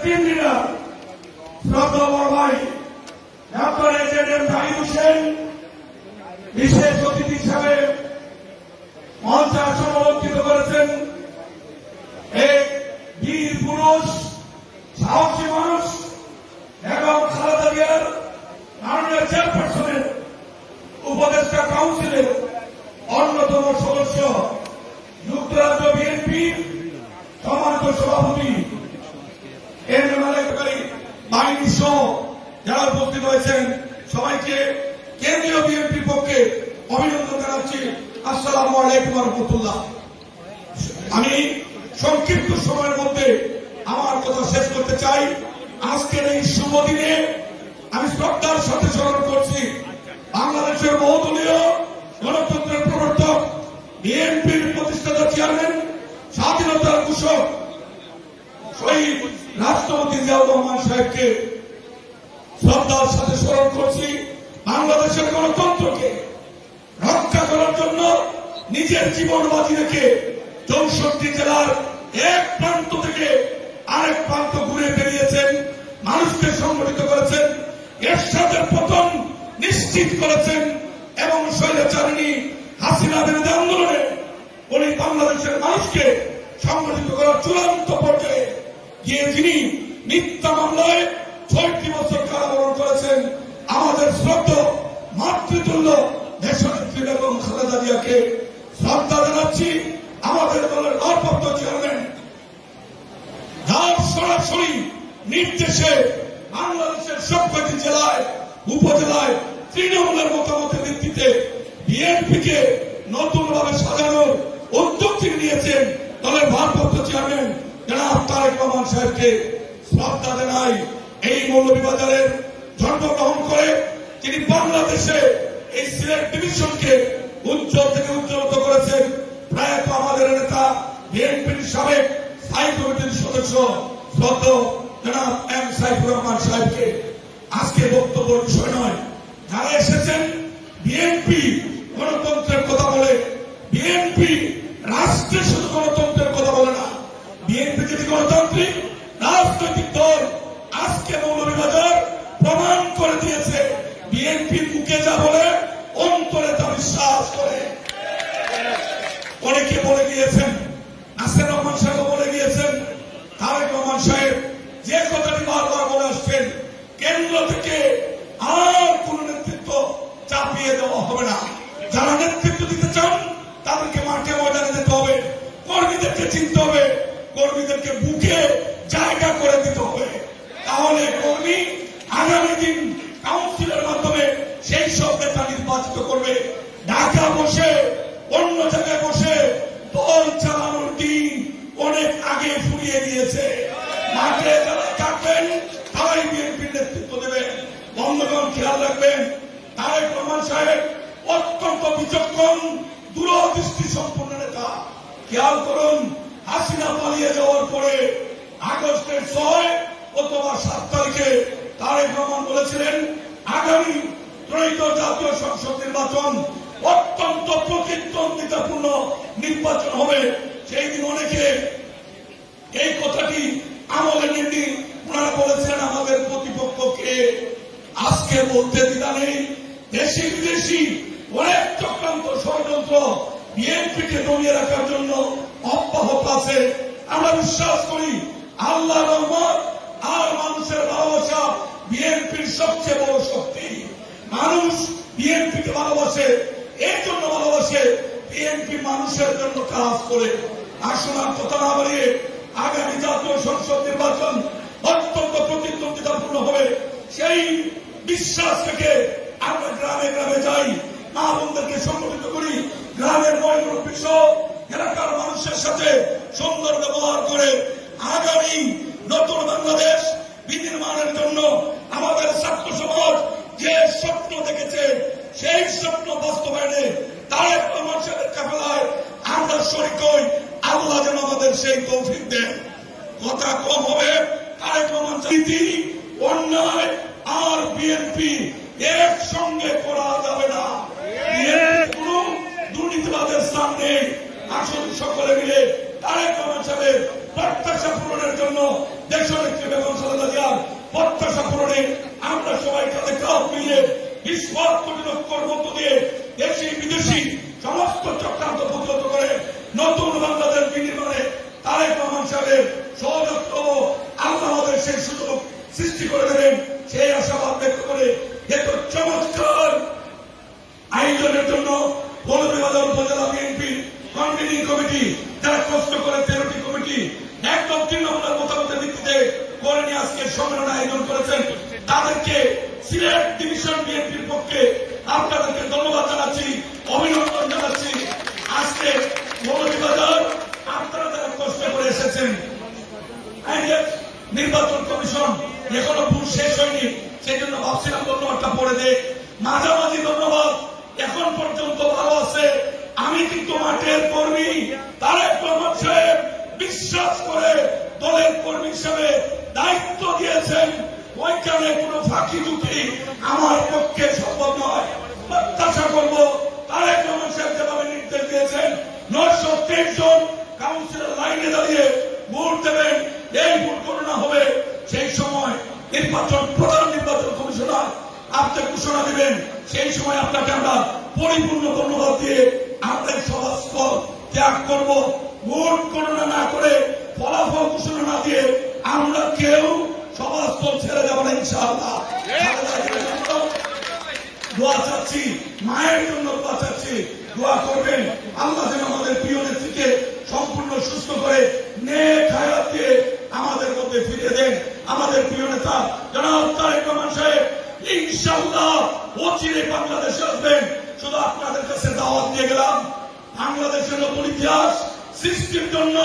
তিন লিডার শ্রদ্ধা বড় ভাই ডক্টর এজেড জাহিদ হোসেন বিশেষ অতিথি হিসাবে মঞ্চে আসন অলঙ্কৃত করেছেন। এক বীর পুরুষ, সাহসী মানুষ এবং খালেদা জিয়ার মাননীয় চেয়ারপারসনের উপদেষ্টা কাউন্সিলের অন্যতম সদস্য, যুক্তরাজ্য বিএনপির সম্মানিত সভাপতি বাহিনী সহ যারা উপস্থিত হয়েছেন সবাইকে কেন্দ্রীয় বিএনপির পক্ষে অভিনন্দন জানাচ্ছি। আসসালামু আলাইকুম ওয়া রাহমাতুল্লাহ। আমি সংক্ষিপ্ত সময়ের মধ্যে আমার কথা শেষ করতে চাই। আজকের এই শুভ দিনে আমি শ্রদ্ধার সাথে স্মরণ করছি বাংলাদেশের বহুদলীয় গণতন্ত্রের প্রবর্তক, বিএনপির প্রতিষ্ঠাতা চেয়ারম্যান, স্বাধীনতার ঘোষক শহীদ রাষ্ট্রপতি জিয়াউর রহমান সাহেবকে শ্রদ্ধার সাথে স্মরণ করছি। বাংলাদেশের গণতন্ত্রকে রক্ষা করার জন্য নিজের জীবন বাজি রেখে 64 জেলার এক প্রান্ত থেকে আরেক প্রান্ত ঘুরে বেরিয়েছেন, মানুষকে সংগঠিত করেছেন, এরশাদের পতন নিশ্চিত করেছেন এবং স্বৈরাচারিণী হাসিনা বিরোধী আন্দোলনে উনি বাংলাদেশের মানুষকে সংগঠিত করার চূড়ান্ত পর্যায়ে গিয়ে যিনি মিথ্যা মামলায় ৬০ বছর কারাবরণ করেছেন, আমাদের শ্রদ্ধা মাতৃতুল্য দেশনেত্রী বেগম খালেদা জিয়াকে শ্রদ্ধা জানাচ্ছি। আমাদের দলের ভারপ্রাপ্ত চেয়ারম্যান যার সরাসরি নির্দেশে বাংলাদেশের সবকটি জেলায় উপজেলায় তৃণমূলের মতামতের ভিত্তিতে বিএনপিকে নতুনভাবে সাজানোর উদ্যোগ তিনি নিয়েছেন, দলের ভারপ্রাপ্ত চেয়ারম্যান জনাব তারেক রহমান সাহেবকে শ্রদ্ধা জানাই। এই মৌলভীবাজারের জন্মগ্রহণ করে তিনি বাংলাদেশে এই সিলেট ডিভিশনকে উজ্জ্বল থেকে উজ্জ্বলত করেছেন। প্রয়াত আমাদের নেতা বিএনপির সাবেক স্থায়ী কমিটির সদস্য শ্রদ্ধা জনাব এম সাইফুর রহমান সাহেবকে আজকে বক্তব্যের বিষয় নয়, যারা এসেছেন বিএনপি গণতন্ত্রের কথা বলে, বিএনপি রাষ্ট্রের শুধু গণতন্ত্রের কথা বলে না, বিএনপি যদি গণতান্ত্রিক রাজনৈতিক দল আজকে মৌলভীবাজার প্রমাণ করে দিয়েছে বিএনপির মুখে যা বলে অন্তরে তা বিশ্বাস করে। অনেকে বলে গিয়েছেন, নাসির রহমান সাহেব বলে গিয়েছেন, তারেক রহমান সাহেব যে কথাটি বারবার বলে আসছেন, কেন্দ্র থেকে আর কোন নেতৃত্ব চাপিয়ে দেওয়া হবে না। যারা নেতৃত্ব দিতে চান তাদেরকে মাঠে ময়দানে যেতে হবে, কর্মীদেরকে চিনতে হবে, কর্মীদেরকে বুকে জায়গা করে দিতে হবে। তাহলে কর্মী আগামী দিন কাউন্সিলের মাধ্যমে সেই সব নেতা নির্বাচিত করবে। ঢাকা বসে অন্য জায়গায় বসে দল চালানোর দিন অনেক আগে ফুরিয়ে দিয়েছে। মাঠে যারা থাকবেন তারাই বিএনপির নেতৃত্ব দেবেন। বন্ধুগণ খেয়াল রাখবেন, তারেক রহমান সাহেব অত্যন্ত বিচক্ষণ, দূরদৃষ্টি সম্পন্ন নেতা। খেয়াল করুন, হাসিনা পালিয়ে যাওয়ার পরে আগস্টের 6 অথবা 7 তারিখে তারেক রহমান বলেছিলেন আগামী ত্রয়োদশ জাতীয় সংসদ নির্বাচন অত্যন্ত প্রতিদ্বন্দ্বিতাপূর্ণ নির্বাচন হবে। সেই দিন অনেকে এই কথাটি আমলে নেননি, ওনারা বলেছেন আমাদের প্রতিপক্ষকে। আজকে বলতে দ্বিধা নেই, দেশি বিদেশি অনেক চক্রান্ত ষড়যন্ত্র বিএনপিকে দমিয়ে রাখার জন্য অব্যাহত আছে। আমরা বিশ্বাস করি আল্লাহ রহমত আর মানুষের ভালোবাসা বিএনপির সবচেয়ে বড় শক্তি। মানুষ বিএনপিকে ভালোবাসে, এর জন্য ভালোবাসে বিএনপি মানুষের জন্য কাজ করে। আসুন আর কথা না বাড়িয়ে আগামী জাতীয় সংসদ নির্বাচন অত্যন্ত প্রতিদ্বন্দ্বিতাপূর্ণ হবে, সেই বিশ্বাস থেকে আমরা গ্রামে গ্রামে যাই, মা বোনদেরকে সংগঠিত করি, গ্রামের ময়মুরব্বী সহ এলাকার মানুষের সাথে সুন্দর ব্যবহার করে আগামী নতুন বাংলাদেশ বিনির্মাণের জন্য আমাদের ছাত্র সমাজ যে স্বপ্ন দেখেছে সেই স্বপ্ন বাস্তবায়নে তারেক রহমান সাহেবের কাফেলায় আমরা শরীক হই। আল্লাহ যেন আমাদের সেই তৌফিক দেন। কথা কম হবে, তারেক রহমান নীতি অন্যায় আর বিএনপি একসঙ্গে করা যাবে না। কোন দুর্নীতিবাদের স্থান নেই। আসুন সকলে মিলে তারেক রহমান সাহেবের প্রত্যাশা পূরণের জন্য দেশনেত্রী বেগম আন্দোলনে আমরা সবাই কাঁধে কাঁধ মিলিয়ে বিশ্বাস প্রতিরক্ষার মধ্য দিয়ে দেশি বিদেশি সমস্ত চক্রান্ত প্রতিহত করে নতুন বাংলাদেশ বিনির্মাণে তারেক রহমান সাহেবের সহযোগিতা আল্লাহ আমাদের সেই সুযোগ সৃষ্টি করে দেবেন সেই আশাবাদ ব্যক্ত করে এত চমৎকার আয়োজনের জন্য মৌলভীবাজার উপজেলা বিএনপির কনভেনিং কমিটি যারা কষ্ট করে 13টি কমিটি একদম তৃণমূলের মতামতের ভিত্তিতে করে নিয়ে আজকে সম্মেলন আয়োজন করেছেন তাদেরকে সিলেট ডিভিশন বিএনপির পক্ষে আপনাদেরকে ধন্যবাদ জানাচ্ছি, অভিনন্দন জানাচ্ছি। আজকে মৌলভীবাজার আপনারা যারা কষ্ট করে এসেছেন, নির্বাচন কমিশন এখনো ভুল শেষ হয়নি, সেই জন্য ভাবছিলাম ধন্যবাদটা পড়ে দে, মাঝামাঝি ধন্যবাদ এখন পর্যন্ত ভালো আছে। আমি কিন্তু মাঠের কর্মী, তারেক রহমান সাহেব বিশ্বাস করে দলের কর্মী হিসেবে দায়িত্ব দিয়েছেন, ওইখানে কোন ফাঁকি ঝুঁকি আমার পক্ষে সম্ভব নয়। প্রত্যাশা করব তারেক রহমান সাহেব যেভাবে নির্দেশ দিয়েছেন 923 জন কাউন্সিলর লাইনে দাঁড়িয়ে ভোট দেবেন, এই ভোট গণনা হবে সেই সময় নির্বাচন প্রধান নির্বাচন কমিশনার আপনি ঘোষণা দিবেন, সেই সময় আপনাকে আমরা পরিপূর্ণ ধন্যবাদ দিয়ে আমরা সভাস্থল ত্যাগ করব। ভোট গণনা না করে ফলাফল ঘোষণা না দিয়ে আমরা কেউ সভাস্থল ছেড়ে যাব না ইনশাআল্লাহ। দোয়া চাচ্ছি, মায়ের জন্য দোয়া চাচ্ছি, দোয়া করবেন আল্লাহ যেন আমাদের প্রিয় নেত্রীকে সম্পূর্ণ সুস্থ করে নেক হায়াত দিয়ে আমাদের মধ্যে ফিরিয়ে দেন। আমাদের প্রিয় নেতা জনাব তারেক রহমান সাহেব ইনশাআল্লাহ অচিরে বাংলাদেশে আসবেন। শুধু আপনাদের কাছে দাওয়াত দিয়ে গেলাম, বাংলাদেশের নতুন ইতিহাস সৃষ্টির জন্য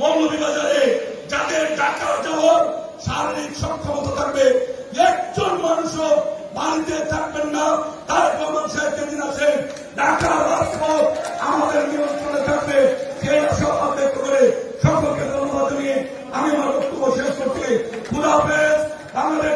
মৌলভীবাজারে যাদের ঢাকা যাওয়ার শারীরিক সক্ষমতা থাকবে, একজন মানুষও বাড়িতে থাকবেন না। তারেক রহমান সাহেব যেদিন আছেন ঢাকার রাজপথ আমাদের নিয়ন্ত্রণে থাকবে, সেই আশাবাদ ব্যক্ত করে সকলকে ধন্যবাদ জানিয়ে আমি আমার বক্তব্য শেষ করছি। খুদা হাফেজ। বাংলাদেশ